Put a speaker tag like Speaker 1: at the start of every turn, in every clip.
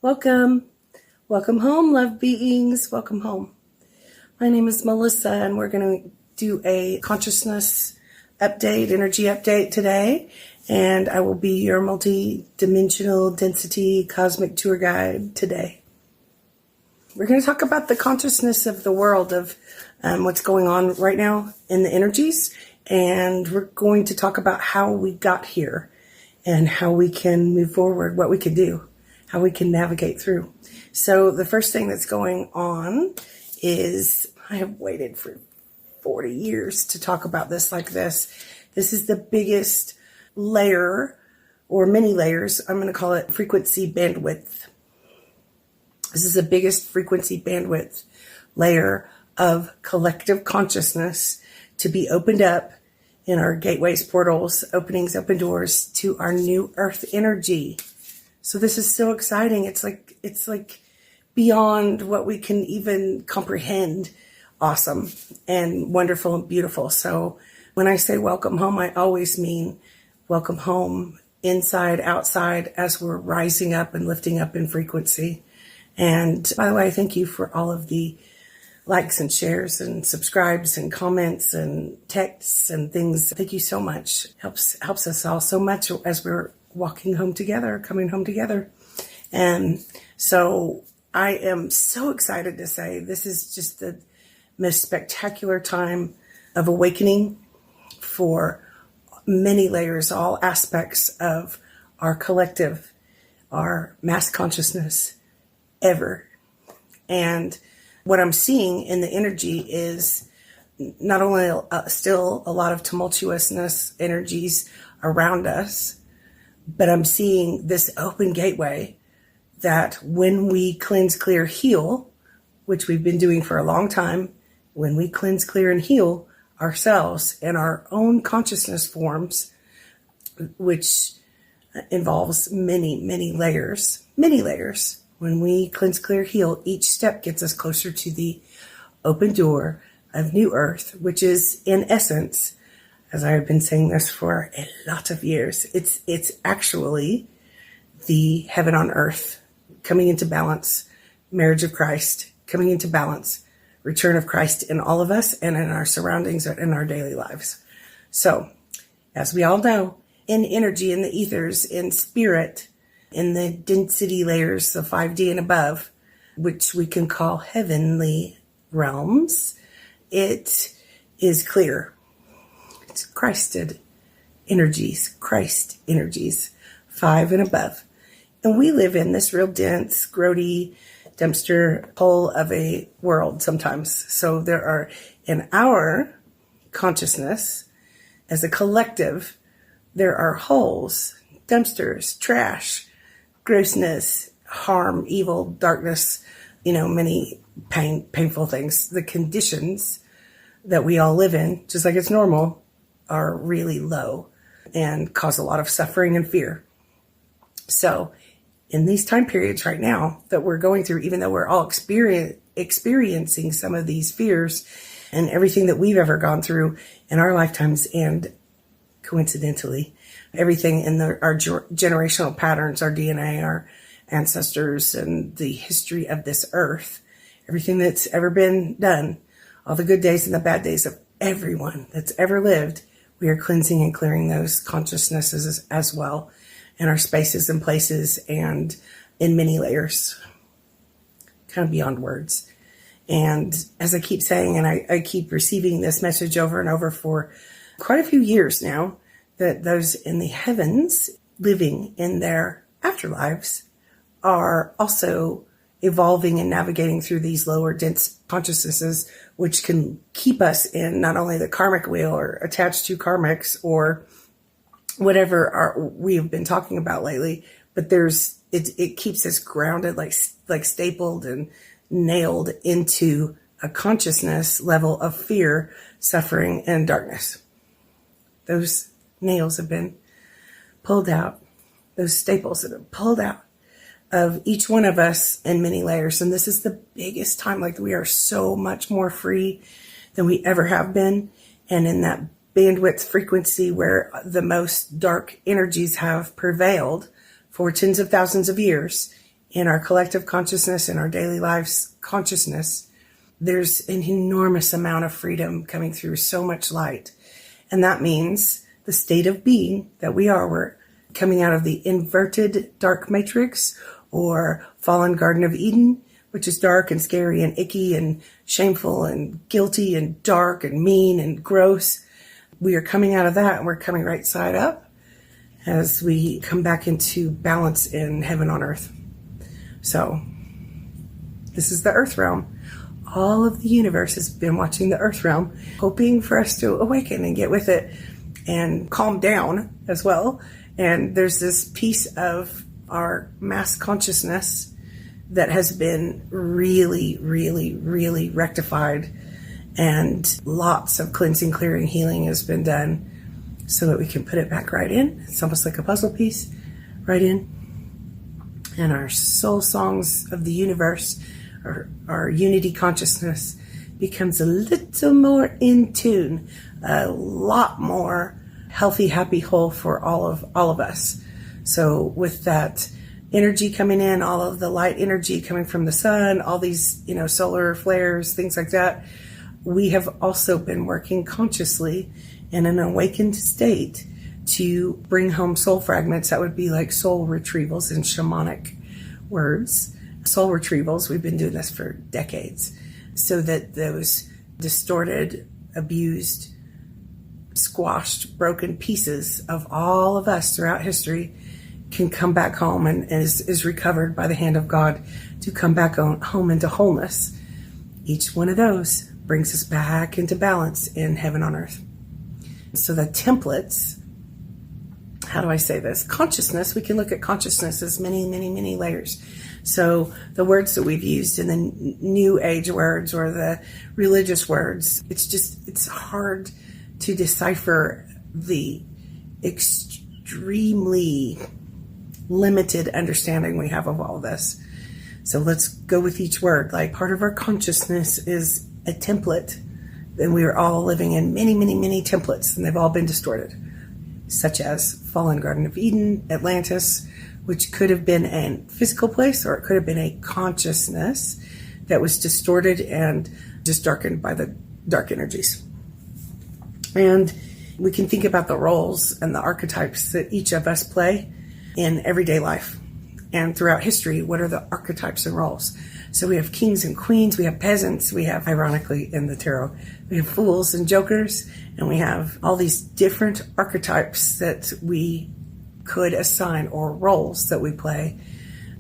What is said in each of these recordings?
Speaker 1: Welcome. Welcome home, love beings. Welcome home. My name is Melissa, and we're going to do a consciousness update, energy update today. And I will be your multi-dimensional density cosmic tour guide today. We're going to talk about the consciousness of the world, of what's going on right now in the energies. And we're going to talk about how we got here and how we can move forward, what we can do, how we can navigate through. So the first thing that's going on is, I have waited for 40 years to talk about this like this. This is the biggest layer, or many layers. I'm going to call it frequency bandwidth. This is the biggest frequency bandwidth layer of collective consciousness to be opened up in our gateways, portals, openings, open doors to our new earth energy. So this is so exciting. It's like beyond what we can even comprehend. Awesome and wonderful and beautiful. So when I say welcome home, I always mean welcome home, inside, outside, as we're rising up and lifting up in frequency. And by the way, thank you for all of the likes and shares and subscribes and comments and texts and things. Thank you so much. Helps us all so much as we're walking home together, coming home together. And so I am so excited to say this is just the most spectacular time of awakening for many layers, all aspects of our collective, our mass consciousness ever. And what I'm seeing in the energy is not only still a lot of tumultuousness energies around us, but I'm seeing this open gateway that when we cleanse, clear, heal, which we've been doing for a long time, when we cleanse, clear, and heal ourselves in our own consciousness forms, which involves many layers, when we cleanse, clear, heal, each step gets us closer to the open door of new earth, which is in essence, as I have been saying this for a lot of years, it's actually the heaven on earth coming into balance, marriage of Christ coming into balance, return of Christ in all of us and in our surroundings and in our daily lives. So, as we all know, in energy, in the ethers, in spirit, in the density layers, the 5D and above, which we can call heavenly realms, it is clear. It's Christed energies, Christ energies, 5 and above. And we live in this real dense, grody, dumpster hole of a world sometimes. So there are, in our consciousness, as a collective, there are holes, dumpsters, trash, grossness, harm, evil, darkness, many painful things. The conditions that we all live in, just like it's normal, are really low and cause a lot of suffering and fear. So in these time periods right now that we're going through, even though we're all experiencing some of these fears and everything that we've ever gone through in our lifetimes, and coincidentally, everything in our generational patterns, our DNA, our ancestors, and the history of this earth, everything that's ever been done, all the good days and the bad days of everyone that's ever lived, we are cleansing and clearing those consciousnesses as well in our spaces and places and in many layers, kind of beyond words. And as I keep saying, and I keep receiving this message over and over for quite a few years now, that those in the heavens living in their afterlives are also evolving and navigating through these lower dense consciousnesses, which can keep us in not only the karmic wheel or attached to karmics or whatever we have been talking about lately, but it keeps us grounded, like stapled and nailed into a consciousness level of fear, suffering, and darkness. Those nails have been pulled out. Those staples have been pulled out of each one of us in many layers. And this is the biggest time, like we are so much more free than we ever have been. And in that bandwidth frequency where the most dark energies have prevailed for tens of thousands of years, in our collective consciousness, in our daily lives consciousness, there's an enormous amount of freedom coming through, so much light. And that means the state of being that we are, we're coming out of the inverted dark matrix or fallen Garden of Eden, which is dark and scary and icky and shameful and guilty and dark and mean and gross. We are coming out of that, and we're coming right side up as we come back into balance in heaven on earth. So this is the earth realm. All of the universe has been watching the earth realm, hoping for us to awaken and get with it and calm down as well. And there's this piece of our mass consciousness that has been really, really, really rectified, and lots of cleansing, clearing, healing has been done so that we can put it back right in. It's almost like a puzzle piece right in. And our soul songs of the universe, our unity consciousness, becomes a little more in tune, a lot more healthy, happy, whole for all of us. So with that energy coming in, all of the light energy coming from the sun, all these, solar flares, things like that, we have also been working consciously in an awakened state to bring home soul fragments. That would be like soul retrievals in shamanic words. Soul retrievals, we've been doing this for decades, so that those distorted, abused, squashed, broken pieces of all of us throughout history can come back home and is recovered by the hand of God to come back home into wholeness. Each one of those brings us back into balance in heaven on earth. So the templates, how do I say this? Consciousness, we can look at consciousness as many, many, many layers. So the words that we've used in the new age words or the religious words, it's hard to decipher the extremely limited understanding we have of all this. So let's go with each word. Like, part of our consciousness is a template, and we are all living in many, many, many templates, and they've all been distorted, such as fallen Garden of Eden, Atlantis, which could have been a physical place, or it could have been a consciousness that was distorted and just darkened by the dark energies. And we can think about the roles and the archetypes that each of us play in everyday life. And throughout history, what are the archetypes and roles? So we have kings and queens, we have peasants, we have, ironically in the tarot, we have fools and jokers, and we have all these different archetypes that we could assign, or roles that we play.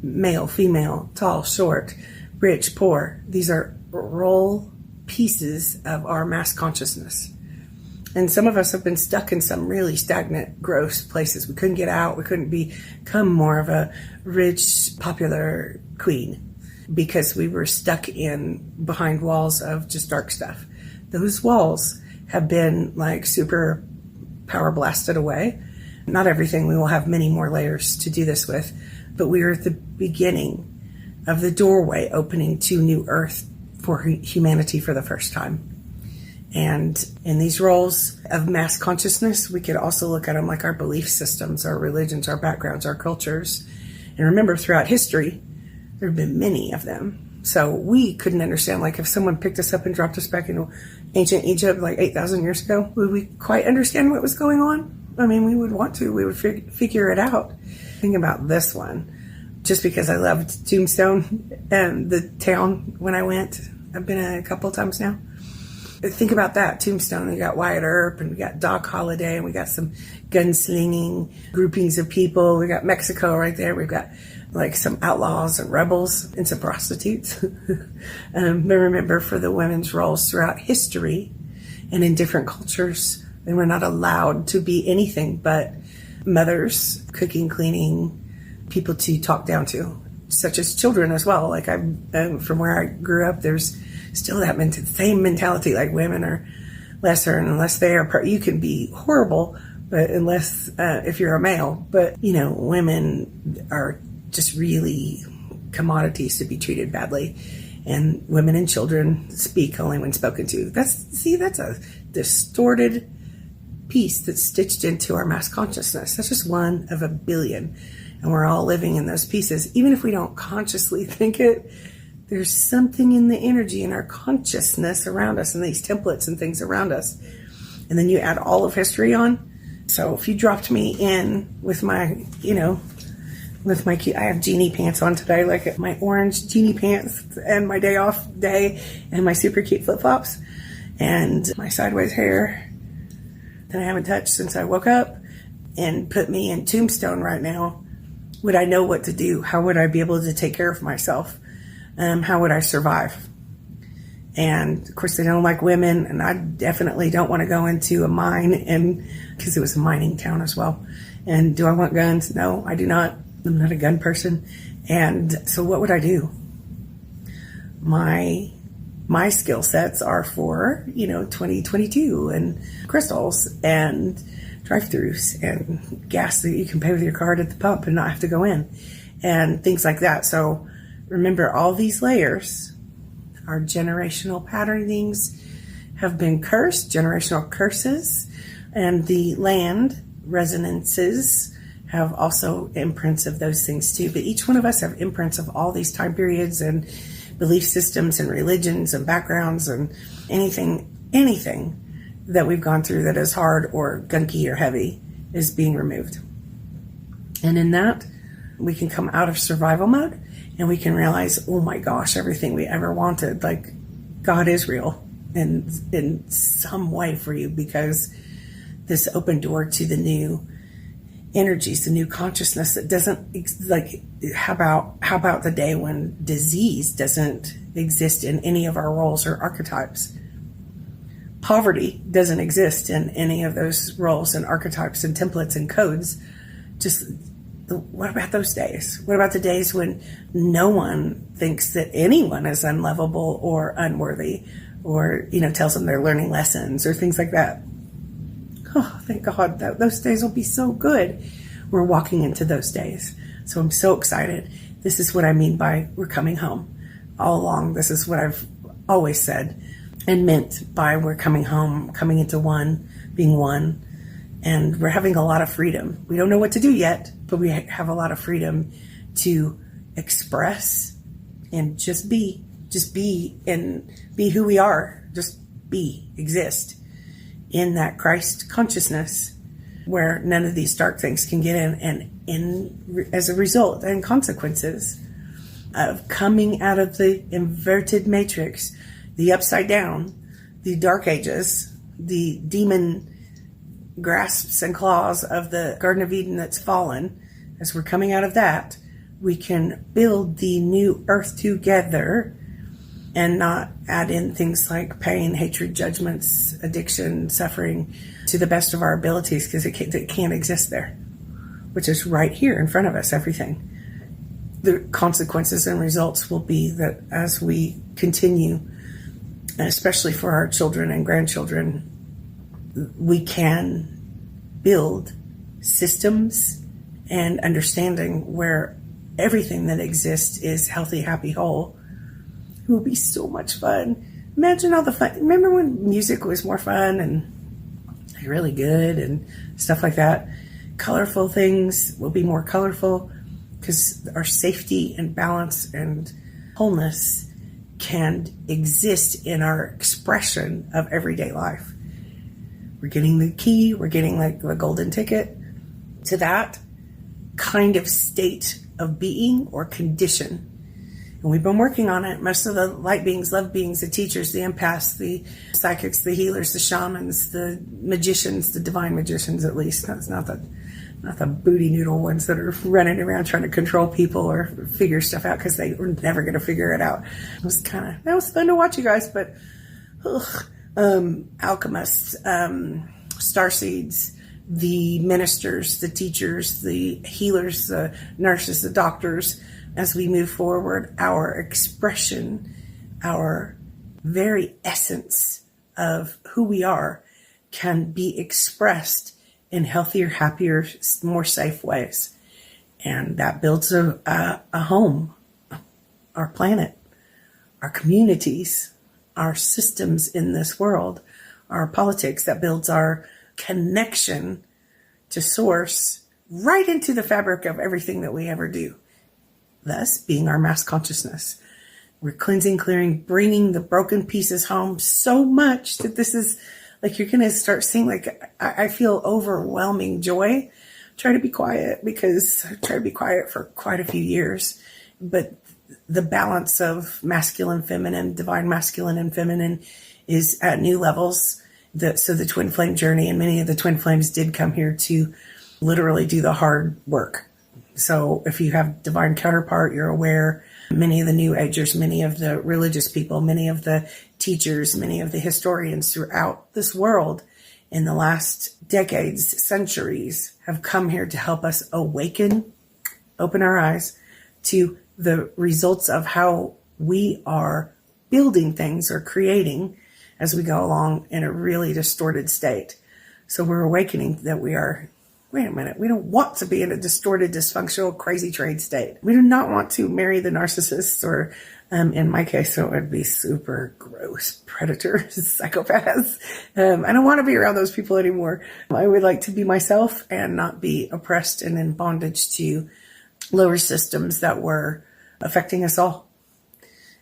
Speaker 1: Male, female, tall, short, rich, poor. These are role pieces of our mass consciousness. And some of us have been stuck in some really stagnant, gross places. We couldn't get out. We couldn't become more of a rich, popular queen because we were stuck behind walls of just dark stuff. Those walls have been like super power blasted away. Not everything. We will have many more layers to do this with, but we are at the beginning of the doorway opening to new earth for humanity for the first time. And in these roles of mass consciousness, we could also look at them like our belief systems, our religions, our backgrounds, our cultures. And remember, throughout history, there have been many of them. So we couldn't understand, like if someone picked us up and dropped us back into ancient Egypt like 8,000 years ago, would we quite understand what was going on? I mean, we would want to. We would figure it out. Think about this one. Just because I loved Tombstone and the town when I went. I've been a couple of times now. Think about that, Tombstone. We got Wyatt Earp, and we got Doc Holliday, and we got some gunslinging groupings of people. We got Mexico right there. We've got like some outlaws and rebels and some prostitutes. But remember, for the women's roles throughout history and in different cultures, they were not allowed to be anything but mothers, cooking, cleaning, people to talk down to, such as children as well. Like from where I grew up, there's still that same mentality, like women are lesser, and unless they are, you can be horrible, but unless, if you're a male, but women are just really commodities to be treated badly, and women and children speak only when spoken to. That's a distorted piece that's stitched into our mass consciousness. That's just one of a billion. And we're all living in those pieces. Even if we don't consciously think it, there's something in the energy in our consciousness around us and these templates and things around us. And then you add all of history on. So if you dropped me in with my, with my cute, I have genie pants on today, like my orange genie pants and my day off day and my super cute flip-flops and my sideways hair that I haven't touched since I woke up, and put me in Tombstone right now. Would I know what to do? How would I be able to take care of myself? How would I survive? And of course, they don't like women, and I definitely don't want to go into a mine, and because it was a mining town as well. And do I want guns? No, I do not. I'm not a gun person. And so what would I do? My skill sets are for, 2022 and crystals and drive-thrus and gas that you can pay with your card at the pump and not have to go in and things like that. So remember, all these layers, our generational patternings have been cursed, generational curses, and the land resonances have also imprints of those things too. But each one of us have imprints of all these time periods and belief systems and religions and backgrounds and anything that we've gone through that is hard or gunky or heavy is being removed. And in that, we can come out of survival mode and we can realize, oh my gosh, everything we ever wanted, like God is real in some way for you, because this open door to the new energies, the new consciousness that doesn't, like, how about the day when disease doesn't exist in any of our roles or archetypes? Poverty doesn't exist in any of those roles and archetypes and templates and codes. Just, what about those days? What about the days when no one thinks that anyone is unlovable or unworthy, or, tells them they're learning lessons or things like that? Oh, thank God, those days will be so good. We're walking into those days. So I'm so excited. This is what I mean by we're coming home. All along, this is what I've always said and meant by we're coming home, coming into one, being one. And we're having a lot of freedom. We don't know what to do yet, but we have a lot of freedom to express and just be and be who we are. Just be, exist in that Christ consciousness where none of these dark things can get in, and as a result and consequences of coming out of the inverted matrix, the upside down, the dark ages, the demon grasps and claws of the Garden of Eden that's fallen. As we're coming out of that, we can build the new earth together and not add in things like pain, hatred, judgments, addiction, suffering to the best of our abilities, because it can't exist there, which is right here in front of us, everything. The consequences and results will be that as we continue, and especially for our children and grandchildren, we can build systems and understanding where everything that exists is healthy, happy, whole. It will be so much fun. Imagine all the fun. Remember when music was more fun and really good and stuff like that? Colorful things will be more colorful because our safety and balance and wholeness can exist in our expression of everyday life. We're getting the key. We're getting like the golden ticket to that kind of state of being or condition. And we've been working on it. Most of the light beings, love beings, the teachers, the empaths, the psychics, the healers, the shamans, the magicians, the divine magicians, at least. That's not the booty noodle ones that are running around trying to control people or figure stuff out because they were never going to figure it out. That was fun to watch, you guys, but alchemists, star seeds, the ministers, the teachers, the healers, the nurses, the doctors. As we move forward, our expression, our very essence of who we are can be expressed in healthier, happier, more safe ways. And that builds a home, our planet, our communities, our systems in this world, our politics, that builds our connection to source right into the fabric of everything that we ever do, thus being our mass consciousness. We're cleansing, clearing, bringing the broken pieces home so much that this is like, you're going to start seeing, like, I feel overwhelming joy. Try to be quiet, because I tried to be quiet for quite a few years, but the balance of masculine, feminine, divine masculine and feminine is at new levels. So the twin flame journey, and many of the twin flames did come here to literally do the hard work. So if you have divine counterpart, you're aware. Many of the new agers, many of the religious people, many of the teachers, many of the historians throughout this world in the last decades, centuries, have come here to help us awaken, open our eyes to the results of how we are building things or creating as we go along in a really distorted state. So we're awakening that we are, wait a minute, we don't want to be in a distorted, dysfunctional, crazy trade state. We do not want to marry the narcissists, or in my case, it would be super gross predators, psychopaths. I don't want to be around those people anymore. I would like to be myself and not be oppressed and in bondage to lower systems that were affecting us all,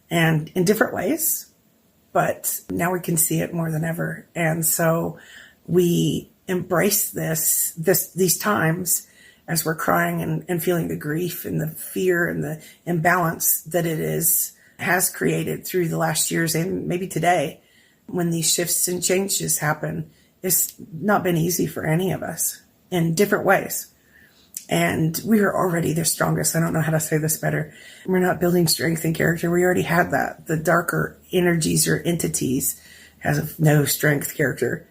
Speaker 1: and in different ways. But now we can see it more than ever. And so we embrace these times as we're crying and feeling the grief and the fear and the imbalance that has created through the last years, and maybe today, when these shifts and changes happen. It's not been easy for any of us in different ways. And we are already the strongest. I don't know how to say this better. We're not building strength and character. We already had that. The darker energies or entities has no strength, character.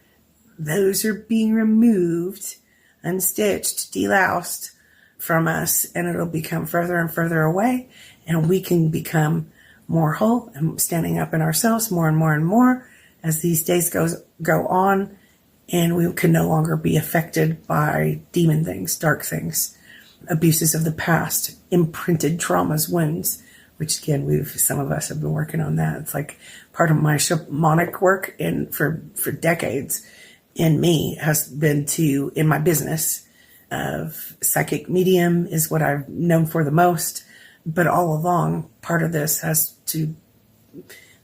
Speaker 1: Those are being removed, unstitched, deloused from us, and it'll become further and further away, and we can become more whole and standing up in ourselves more and more and more as these days go on, and we can no longer be affected by demon things, dark things, abuses of the past, imprinted traumas, wounds, which again, some of us have been working on that. It's like part of my shamanic work for decades. In me has been in my business of psychic medium is what I've known for the most. But all along, part of this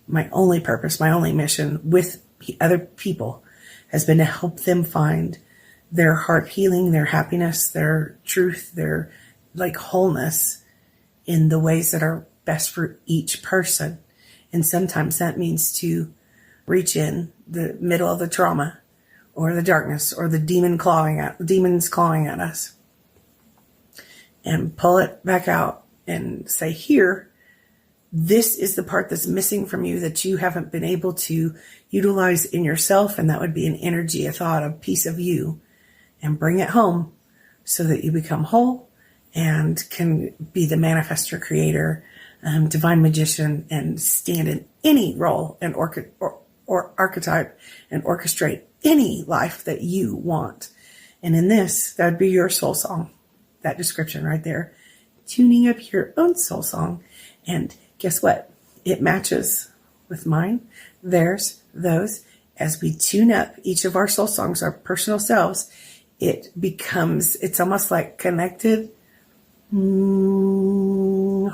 Speaker 1: my only purpose, my only mission with other people has been to help them find their heart healing, their happiness, their truth, their wholeness in the ways that are best for each person. And sometimes that means to reach in the middle of the trauma, or the darkness, or the demons clawing at us, and pull it back out and say, here, this is the part that's missing from you that you haven't been able to utilize in yourself. And that would be an energy, a thought, a piece of you, and bring it home so that you become whole and can be the manifestor, creator, divine magician, and stand in any role and or archetype and orchestrate any life that you want. And in this, that would be your soul song. That description right there. Tuning up your own soul song. And guess what? It matches with mine, theirs, those. As we tune up each of our soul songs, our personal selves, it's almost like connected,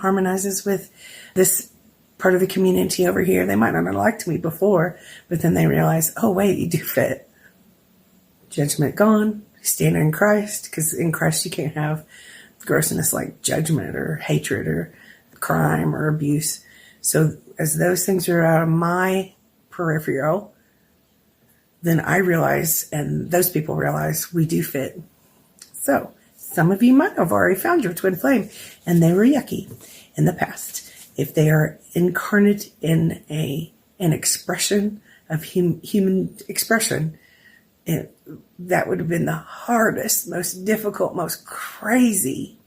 Speaker 1: harmonizes with this part of the community over here. They might not have liked me before, but then they realize, oh wait, you do fit. Judgment gone, stand in Christ, because in Christ you can't have grossness like judgment or hatred or crime or abuse. So as those things are out of my peripheral, then I realize, and those people realize, we do fit. So some of you might have already found your twin flame, and they were yucky in the past. If they are incarnate in an expression of human expression, that would have been the hardest, most difficult, most crazy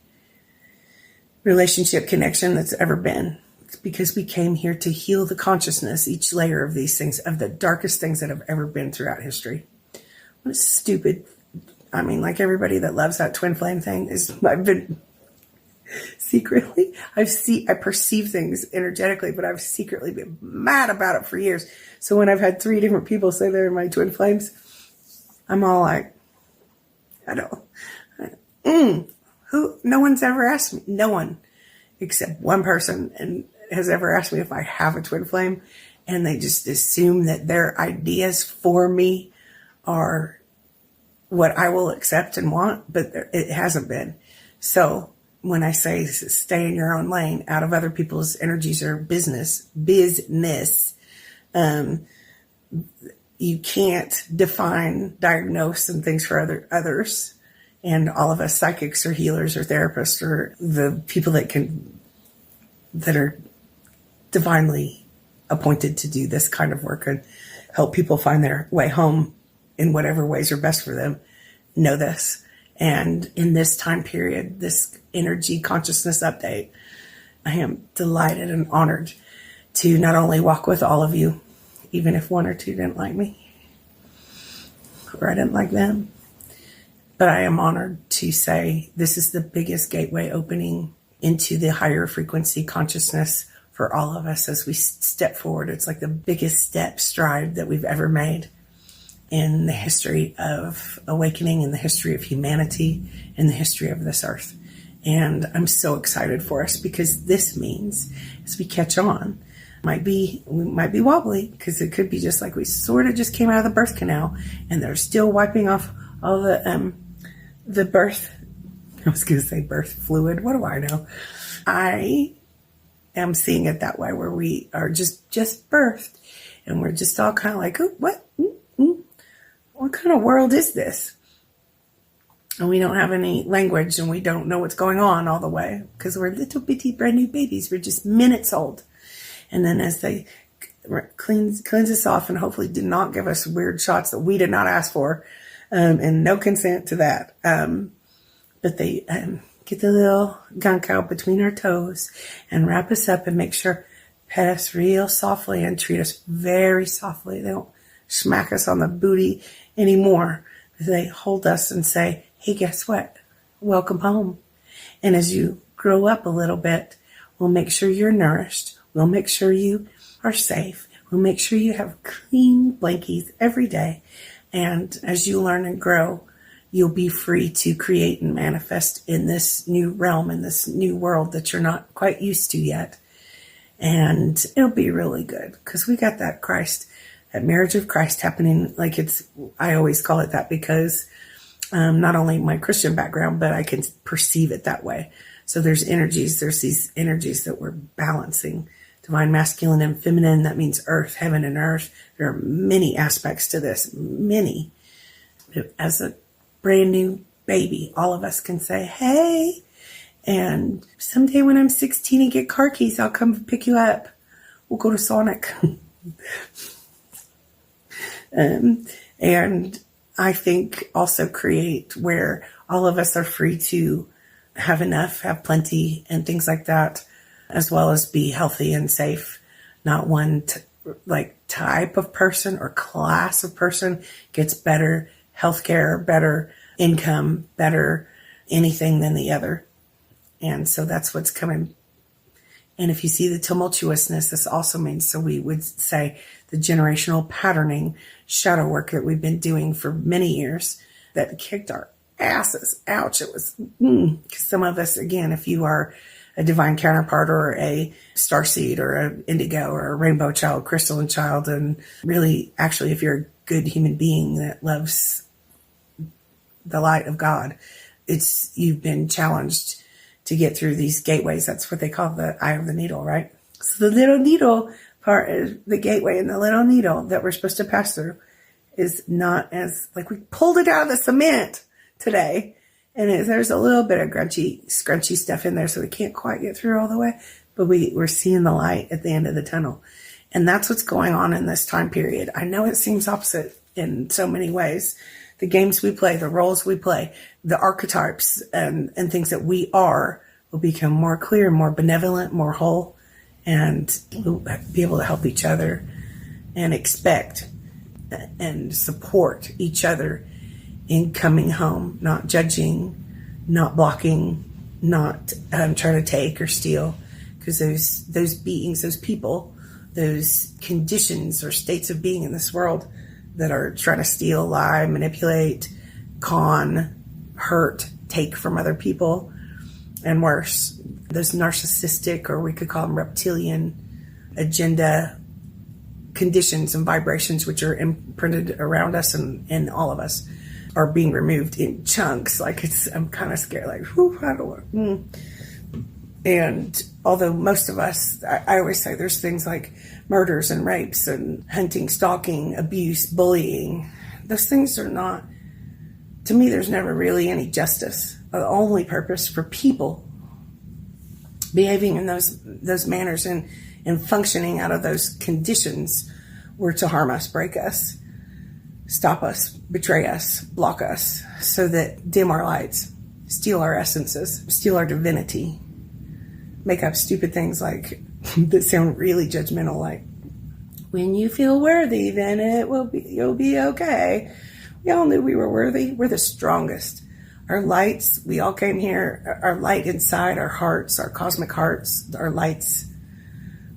Speaker 1: relationship connection that's ever been. It's because we came here to heal the consciousness, each layer of these things, of the darkest things that have ever been throughout history. What a stupid, like everybody that loves that twin flame thing I've been secretly, I perceive things energetically, but I've secretly been mad about it for years. So when I've had 3 different people say they're my twin flames, I'm all like, No one's ever asked me. No one except one person and has ever asked me if I have a twin flame. And they just assume that their ideas for me are what I will accept and want, but it hasn't been. So when I say stay in your own lane, out of other people's energies or business, you can't define, diagnose, and things for others. And all of us psychics or healers or therapists or the people that are divinely appointed to do this kind of work and help people find their way home in whatever ways are best for them, know this. And in this time period, this energy consciousness update, I am delighted and honored to not only walk with all of you, even if one or two didn't like me or I didn't like them, but I am honored to say this is the biggest gateway opening into the higher frequency consciousness for all of us as we step forward. It's like the biggest stride that we've ever made in the history of awakening, in the history of humanity, in the history of this earth. And I'm so excited for us because this means as we catch on, we might be wobbly because it could be just like we sort of just came out of the birth canal and they're still wiping off all the birth. I was going to say birth fluid. What do I know? I am seeing it that way, where we are just birthed and we're just all kind of like, oh, what kind of world is this? And we don't have any language and we don't know what's going on all the way because we're little bitty brand new babies. We're just minutes old. And then as they cleanse us off and hopefully did not give us weird shots that we did not ask for, and no consent to that. But they get the little gunk out between our toes and wrap us up and make sure, pet us real softly and treat us very softly. They don't smack us on the booty anymore. They hold us and say, hey, guess what? Welcome home. And as you grow up a little bit, we'll make sure you're nourished. We'll make sure you are safe. We'll make sure you have clean blankies every day. And as you learn and grow, you'll be free to create and manifest in this new realm, in this new world that you're not quite used to yet. And it'll be really good because we got that marriage of Christ happening. Like I always call it that because not only my Christian background, but I can perceive it that way. So there's these energies that we're balancing. Divine masculine and feminine, that means earth, heaven, and earth. There are many aspects to this, many. As a brand new baby, all of us can say, hey, and someday when I'm 16 and get car keys, I'll come pick you up. We'll go to Sonic. And I think also create where all of us are free to have enough, have plenty, and things like that, as well as be healthy and safe. Not one type of person or class of person gets better healthcare, better income, better anything than the other. And so that's what's coming. And if you see the tumultuousness, this also means, so we would say the generational patterning shadow work that we've been doing for many years that kicked our asses. Ouch. It was, because some of us, again, if you are a divine counterpart or a star seed or an indigo or a rainbow child, crystalline child, and really, actually, if you're a good human being that loves the light of God, you've been challenged to get through these gateways. That's what they call the eye of the needle, right? So the little needle part is the gateway, and the little needle that we're supposed to pass through is not as, like, we pulled it out of the cement today, and there's a little bit of scrunchy stuff in there, so we can't quite get through all the way, but we're seeing the light at the end of the tunnel. And that's what's going on in this time period. I know it seems opposite in so many ways. The games we play, the roles we play, the archetypes and things that we are will become more clear, more benevolent, more whole, and we'll be able to help each other and expect and support each other in coming home, not judging, not blocking, not trying to take or steal, because those beings, those people, those conditions or states of being in this world that are trying to steal, lie, manipulate, con, hurt, take from other people, and worse, those narcissistic, or we could call them reptilian, agenda conditions and vibrations which are imprinted around us and in all of us are being removed in chunks. Like I'm kind of scared, like, whew, I don't know. And although most of us, I always say there's things like murders and rapes and hunting, stalking, abuse, bullying. Those things are not, to me, there's never really any justice. The only purpose for people behaving in those manners and functioning out of those conditions were to harm us, break us, stop us, betray us, block us, so that dim our lights, steal our essences, steal our divinity, make up stupid things like that sound really judgmental, like, when you feel worthy, then you'll be okay. We all knew we were worthy. We're the strongest. Our lights, we all came here, our light inside, our hearts, our cosmic hearts, our lights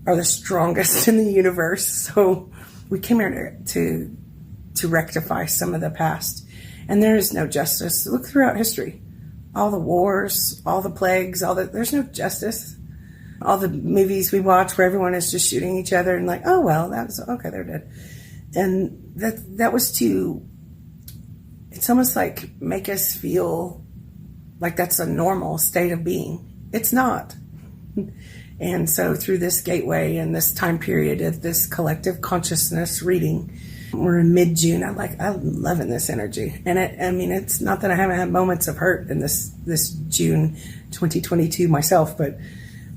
Speaker 1: are the strongest in the universe. So we came here to rectify some of the past. And there is no justice. Look throughout history. All the wars, all the plagues, there's no justice. All the movies we watch where everyone is just shooting each other and like, oh, well, that's okay, they're dead. And that was it's almost like make us feel like that's a normal state of being. It's not. And so through this gateway and this time period of this collective consciousness reading, we're in mid-June. I'm loving this energy. And it's not that I haven't had moments of hurt in this June 2022 myself, but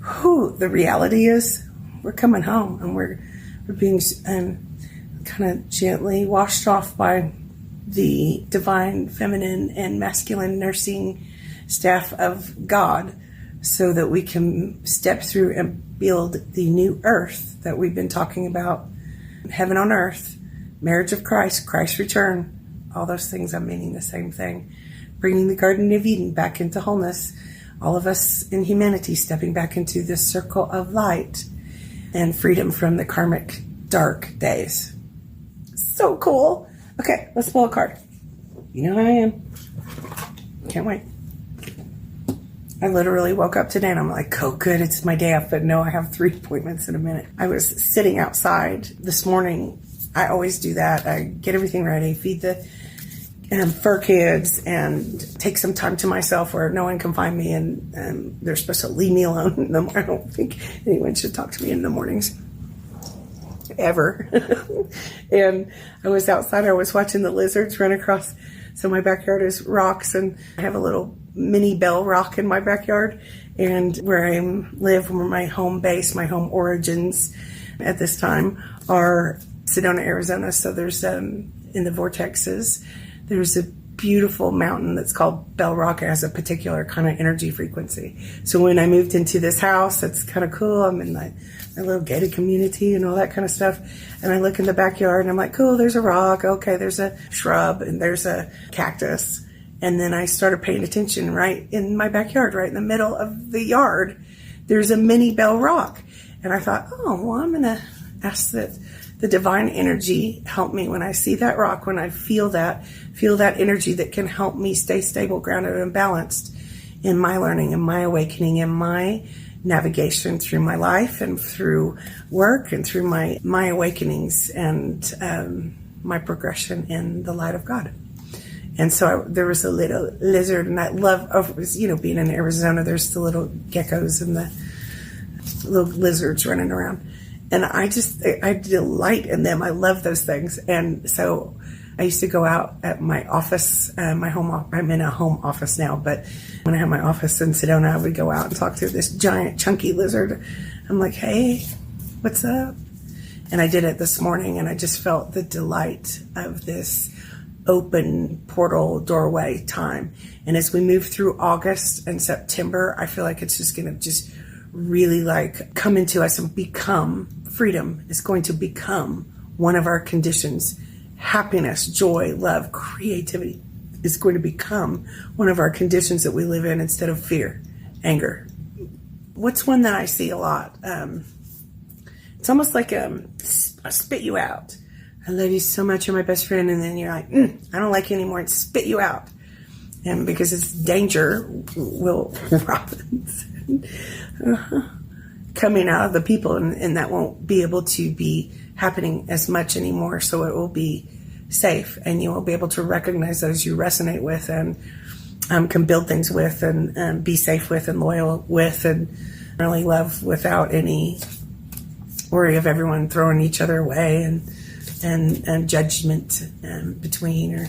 Speaker 1: the reality is we're coming home, and we're being kind of gently washed off by the divine feminine and masculine nursing staff of God, so that we can step through and build the new earth that we've been talking about. Heaven on earth, marriage of Christ, Christ's return, all those things are meaning the same thing. Bringing the Garden of Eden back into wholeness. All of us in humanity stepping back into this circle of light and freedom from the karmic dark days. So cool. Okay, let's pull a card. You know how I am. Can't wait. I literally woke up today and I'm like, oh good, it's my day off, but no, I have 3 appointments in a minute. I was sitting outside this morning. I always do that. I get everything ready, feed the fur kids, and take some time to myself where no one can find me, and they're supposed to leave me alone in the morning. I don't think anyone should talk to me in the mornings. Ever. And I was outside, I was watching the lizards run across. So my backyard is rocks, and I have a little mini bell rock in my backyard. And where I live, where my home base, my home origins at this time are Sedona, Arizona. So there's in the vortexes, there's a beautiful mountain that's called Bell Rock. It has a particular kind of energy frequency. So when I moved into this house, it's kind of cool. I'm in my little gated community and all that kind of stuff. And I look in the backyard and I'm like, cool, there's a rock. Okay, there's a shrub and there's a cactus. And then I started paying attention right in my backyard, right in the middle of the yard. There's a mini Bell Rock. And I thought, oh, well, I'm going to ask that the divine energy help me when I see that rock, when I feel that energy that can help me stay stable, grounded, and balanced in my learning, in my awakening, in my navigation through my life and through work and through my awakenings and my progression in the light of God. And so there was a little lizard, and I love, being in Arizona, there's the little geckos and the little lizards running around. And I delight in them. I love those things. And so I used to go out at my office, I'm in a home office now, but when I had my office in Sedona, I would go out and talk to this giant chunky lizard. I'm like, hey, what's up? And I did it this morning, and I just felt the delight of this open portal doorway time. And as we move through August and September, I feel like it's just going to just really come into us and become freedom is going to become one of our conditions. Happiness, joy, love, creativity is going to become one of our conditions that we live in instead of fear, anger. What's one that I see a lot? It's almost like I spit you out. I love you so much, you're my best friend, and then you're like, I don't like you anymore, and spit you out. And because it's danger, Will Robinson, coming out of the people, and that won't be able to be happening as much anymore. So it will be safe, and you will be able to recognize those you resonate with and can build things with and be safe with and loyal with and really love without any worry of everyone throwing each other away and judgment between, or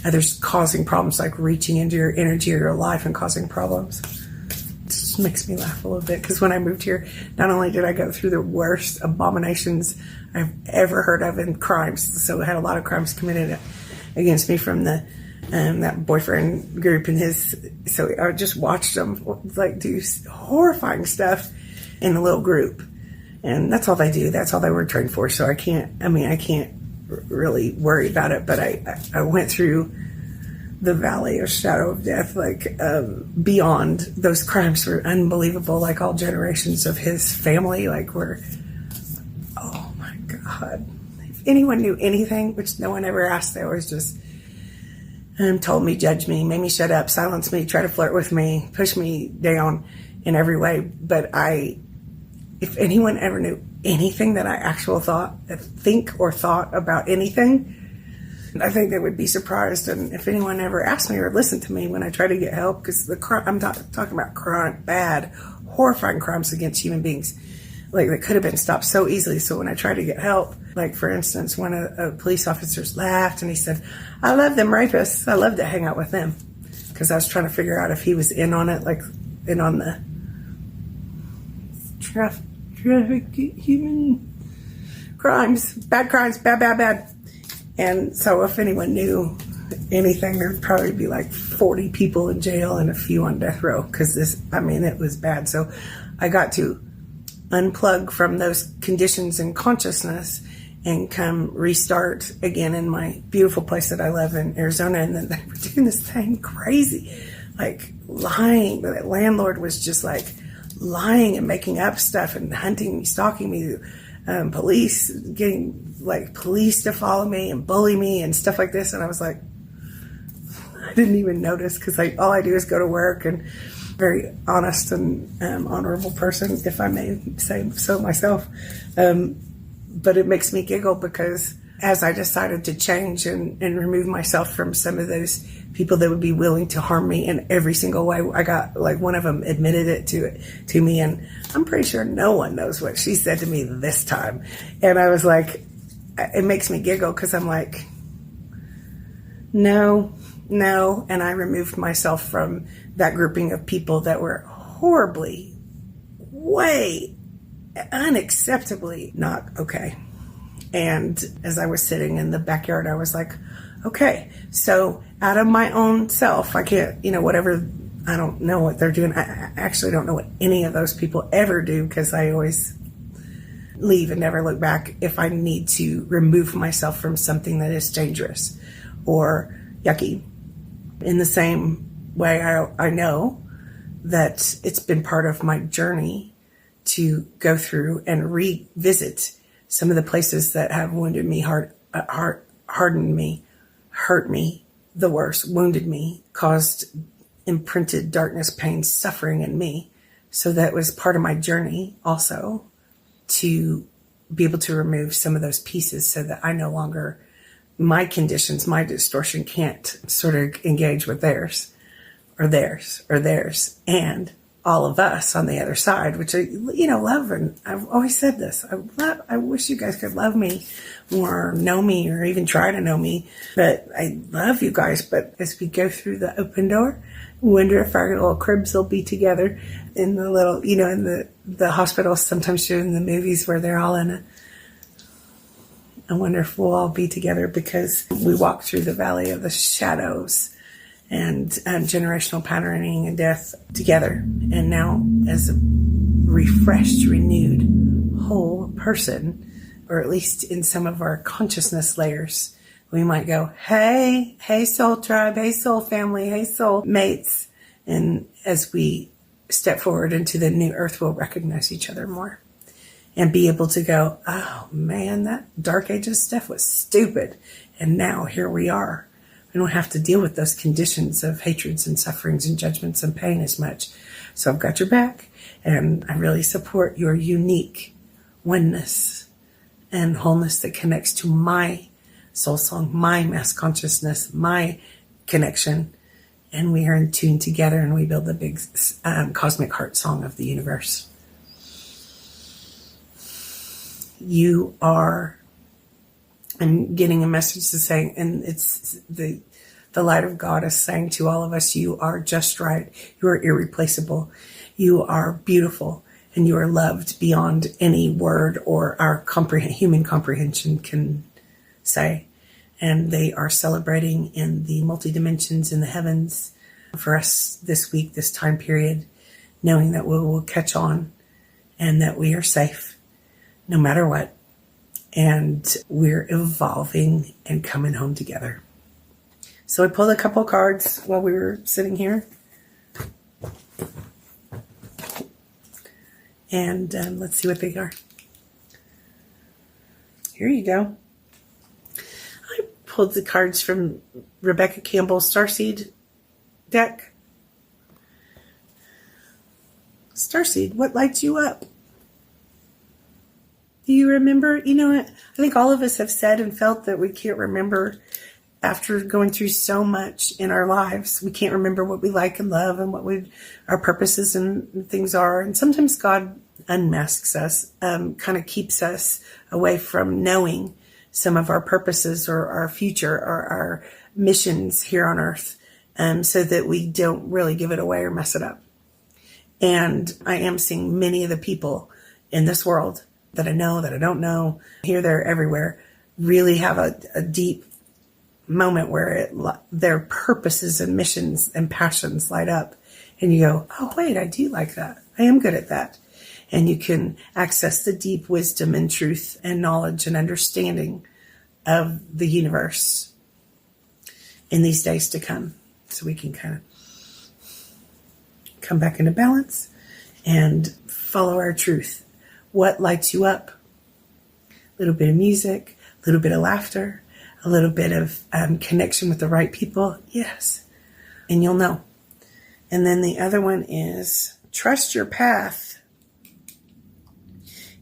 Speaker 1: others causing problems, like reaching into your energy or your life and causing problems. It just makes me laugh a little bit, because when I moved here, not only did I go through the worst abominations I've ever heard of in crimes, so I had a lot of crimes committed against me from the that boyfriend group and so I just watched them like do horrifying stuff in a little group, and that's all they do. That's all they were trained for. So I can't really worry about it. But I went through the valley of shadow of death, like beyond those crimes were unbelievable. Like all generations of his family, like were, oh my God. If anyone knew anything, which no one ever asked, they always just told me, judge me, made me shut up, silence me, try to flirt with me, push me down in every way. But if anyone ever knew anything that I actually think or thought about anything, I think they would be surprised. And if anyone ever asked me or listened to me when I try to get help, because I'm talking about crime, bad, horrifying crimes against human beings, like that could have been stopped so easily. So when I try to get help, like for instance, one of the police officers laughed and he said, "I love them rapists. I love to hang out with them," because I was trying to figure out if he was in on it, like in on the traffic human crimes, bad crimes, bad. And so if anyone knew anything, there'd probably be like 40 people in jail and a few on death row, because it was bad. So I got to unplug from those conditions and consciousness and come restart again in my beautiful place that I love in Arizona. And then they were doing this thing crazy, like lying. The landlord was just like lying and making up stuff and hunting me, stalking me. Police, getting like police to follow me and bully me and stuff like this. And I was like, I didn't even notice, because all I do is go to work, and very honest and honorable person, if I may say so myself. But it makes me giggle, because as I decided to change and remove myself from some of those people that would be willing to harm me in every single way, I got, like, one of them admitted it to me, and I'm pretty sure no one knows what she said to me this time. And I was like, it makes me giggle, because I'm like, no. And I removed myself from that grouping of people that were horribly, way, unacceptably not okay. And as I was sitting in the backyard, I was like, okay, so out of my own self, I can't, whatever, I don't know what they're doing. I actually don't know what any of those people ever do, because I always leave and never look back if I need to remove myself from something that is dangerous or yucky. In the same way, I know that it's been part of my journey to go through and revisit some of the places that have wounded me, hardened me, hurt me the worst, wounded me, caused imprinted darkness, pain, suffering in me. So that was part of my journey also, to be able to remove some of those pieces, so that I no longer, my conditions, my distortion can't sort of engage with theirs, and all of us on the other side, which I, love. And I've always said this, I wish you guys could love me more, know me, or even try to know me, but I love you guys. But as we go through the open door, wonder if our little cribs will be together in the little, in the hospitals, sometimes in the movies where they're all in I wonder if we'll all be together, because we walk through the valley of the shadows and generational patterning and death together. And now, as a refreshed, renewed, whole person, or at least in some of our consciousness layers, we might go, hey soul tribe, hey soul family, hey soul mates. And as we step forward into the new earth, we'll recognize each other more and be able to go, oh man, that dark ages stuff was stupid. And now here we are. We don't have to deal with those conditions of hatreds and sufferings and judgments and pain as much. So I've got your back, and I really support your unique oneness and wholeness that connects to my soul song, my mass consciousness, my connection. And we are in tune together, and we build the big cosmic heart song of the universe. You are, I'm getting a message to say, and it's the light of God is saying to all of us, you are just right. You are irreplaceable. You are beautiful, and you are loved beyond any word or our human comprehension can say. And they are celebrating in the multi-dimensions in the heavens for us this week, this time period, knowing that we will catch on and that we are safe no matter what. And we're evolving and coming home together. So I pulled a couple cards while we were sitting here. And let's see what they are. Here you go. I pulled the cards from Rebecca Campbell's Starseed deck. Starseed, what lights you up? Do you remember? You know what? I think all of us have said and felt that we can't remember after going through so much in our lives. We can't remember what we like and love and what our purposes and things are. And sometimes God unmasks us, kind of keeps us away from knowing some of our purposes or our future or our missions here on earth, so that we don't really give it away or mess it up. And I am seeing many of the people in this world that I know, that I don't know, here, there, everywhere, really have a deep moment where their purposes and missions and passions light up. And you go, oh, wait, I do like that. I am good at that. And you can access the deep wisdom and truth and knowledge and understanding of the universe in these days to come. So we can kind of come back into balance and follow our truth. What lights you up? A little bit of music, a little bit of laughter, a little bit of connection with the right people. Yes. And you'll know. And then the other one is trust your path.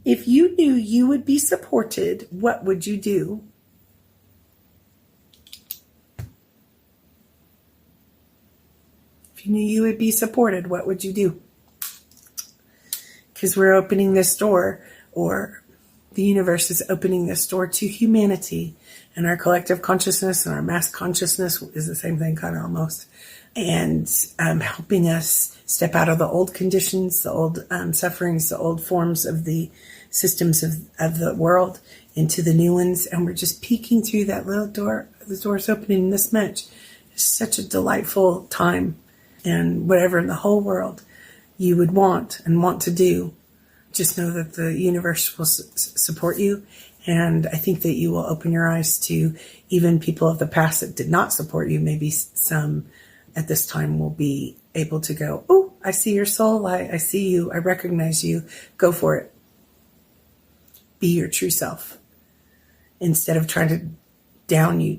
Speaker 1: If you knew you would be supported, what would you do? If you knew you would be supported, what would you do? Because we're opening this door, or the universe is opening this door to humanity, and our collective consciousness and our mass consciousness is the same thing, kind of almost, and helping us step out of the old conditions, the old sufferings, the old forms of the systems of the world into the new ones. And we're just peeking through that little door. The door's opening this much. It's such a delightful time. And whatever in the whole world you would want to do, just know that the universe will support you. And I think that you will open your eyes to even people of the past that did not support you. Maybe some at this time will be able to go, oh, I see your soul. I see you. I recognize you. Go for it. Be your true self. Instead of trying to down you,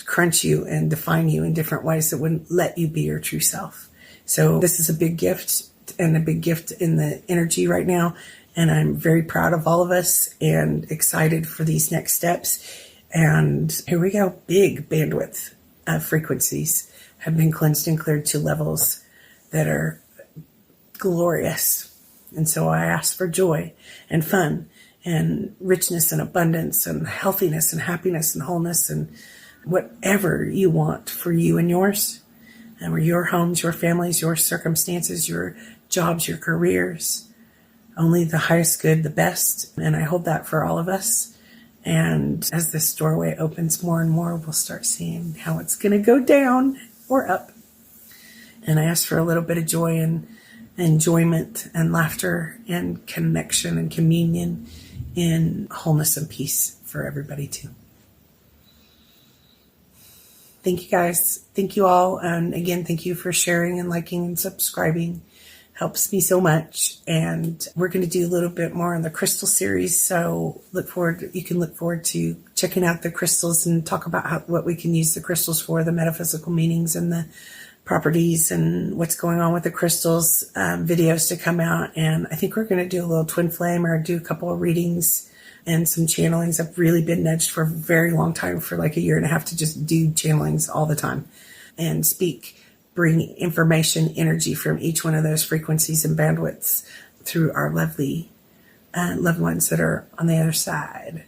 Speaker 1: crunch you, and define you in different ways that wouldn't let you be your true self. So this is a big gift, and a big gift in the energy right now. And I'm very proud of all of us and excited for these next steps. And here we go. Big bandwidth of frequencies have been cleansed and cleared to levels that are glorious. And so I ask for joy and fun and richness and abundance and healthiness and happiness and wholeness and whatever you want for you and yours, and your homes, your families, your circumstances, your jobs, your careers. Only the highest good, the best. And I hold that for all of us. And as this doorway opens more and more, we'll start seeing how it's going to go down or up. And I ask for a little bit of joy and enjoyment and laughter and connection and communion in wholeness and peace for everybody too. Thank you guys. Thank you all. And again, thank you for sharing and liking and subscribing. helps me so much. And we're going to do a little bit more on the crystal series. So you can look forward to checking out the crystals and talk about what we can use the crystals for, the metaphysical meanings and the properties and what's going on with the crystals, videos to come out. And I think we're going to do a little twin flame or do a couple of readings and some channelings. I've really been nudged for a very long time, for like a year and a half, to just do channelings all the time and bring information, energy from each one of those frequencies and bandwidths through our lovely loved ones that are on the other side.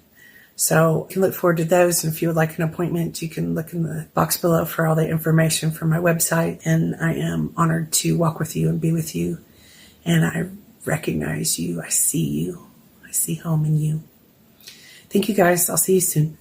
Speaker 1: So you can look forward to those. And if you would like an appointment, you can look in the box below for all the information from my website. And I am honored to walk with you and be with you. And I recognize you. I see you. I see home in you. Thank you, guys. I'll see you soon.